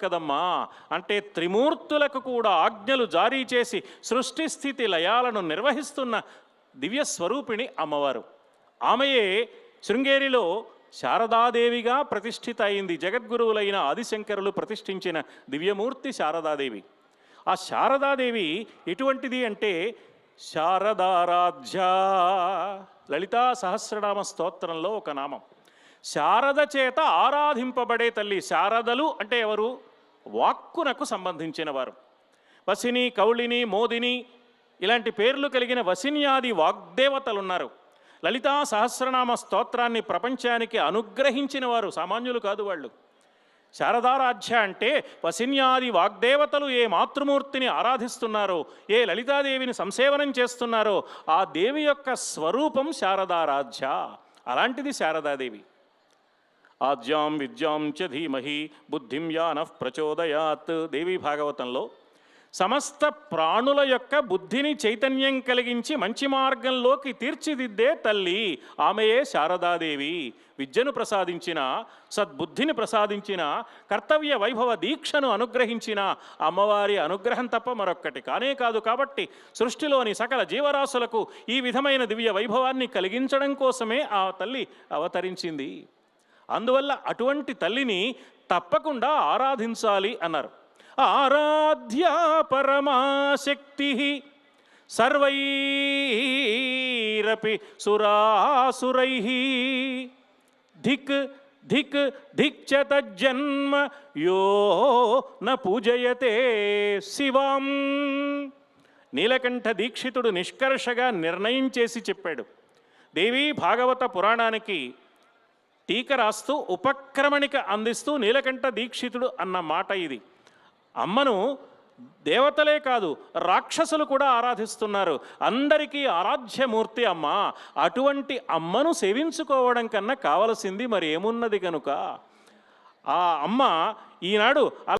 కదమ్మా అంటే త్రిమూర్తులకు కూడా ఆజ్ఞలు జారీ చేసి సృష్టి స్థితి లయాలను నిర్వహిస్తున్న దివ్య స్వరూపిణి అమ్మవారు. ఆమెయే శృంగేరిలో శారదాదేవిగా ప్రతిష్ఠిత అయింది. జగద్గురువులైన ఆదిశంకరులు ప్రతిష్ఠించిన దివ్యమూర్తి శారదాదేవి. ఆ శారదాదేవి ఎటువంటిది అంటే శారదారాధ్య. లలితా సహస్రనామ స్తోత్రంలో ఒక నామం. శారద చేత ఆరాధింపబడే తల్లి. శారదలు అంటే ఎవరు? వాక్కునకు సంబంధించిన వారు. వసిని, కౌళిని, మోదిని ఇలాంటి పేర్లు కలిగిన వసిన్యాది వాగ్దేవతలు ఉన్నారు. లలితా సహస్రనామ స్తోత్రాన్ని ప్రపంచానికి అనుగ్రహించిన వారు సామాన్యులు కాదు వాళ్ళు. శారదారాధ్య అంటే వసిన్యాది వాగ్దేవతలు ఏ మాతృమూర్తిని ఆరాధిస్తున్నారో, ఏ లలితాదేవిని సంసేవనం చేస్తున్నారో ఆ దేవి యొక్క స్వరూపం శారదారాధ్య. అలాంటిది శారదాదేవి. ఆద్యాం విద్యాం చ ధీమహి బుద్ధిం యానః ప్రచోదయాత్. దేవి భాగవతంలో సమస్త ప్రాణుల యొక్క బుద్ధిని చైతన్యం కలిగించి మంచి మార్గంలోకి తీర్చిదిద్దే తల్లి ఆమెయే శారదాదేవి. విద్యను ప్రసాదించిన, సద్బుద్ధిని ప్రసాదించిన, కర్తవ్య వైభవ దీక్షను అనుగ్రహించిన అమ్మవారి అనుగ్రహం తప్ప మరొక్కటి కానే కాదు. కాబట్టి సృష్టిలోని సకల జీవరాశులకు ఈ విధమైన దివ్య వైభవాన్ని కలిగించడం కోసమే ఆ తల్లి అవతరించింది. అందువల్ల అటువంటి తల్లిని తప్పకుండా ఆరాధించాలి అన్నారు. ఆరాధ్యా పరమాశక్తి సర్వైరపి సురాసురై ధిక్ ధిక్ ధిక్ చ తజ్జన్మ యో న పూజయతే శివాం. నీలకంఠ దీక్షితుడు నిష్కర్షగా నిర్ణయం చేసి చెప్పాడు. దేవీ భాగవత పురాణానికి టీక రాస్తూ ఉపక్రమణిక అందిస్తూ నీలకంఠ దీక్షితుడు అన్న మాట ఇది. అమ్మను దేవతలే కాదు రాక్షసులు కూడా ఆరాధిస్తున్నారు. అందరికీ ఆరాధ్యమూర్తి అమ్మ. అటువంటి అమ్మను సేవించుకోవడం కన్నా కావలసింది మరి ఏమున్నది కనుక ఆ అమ్మ ఈనాడు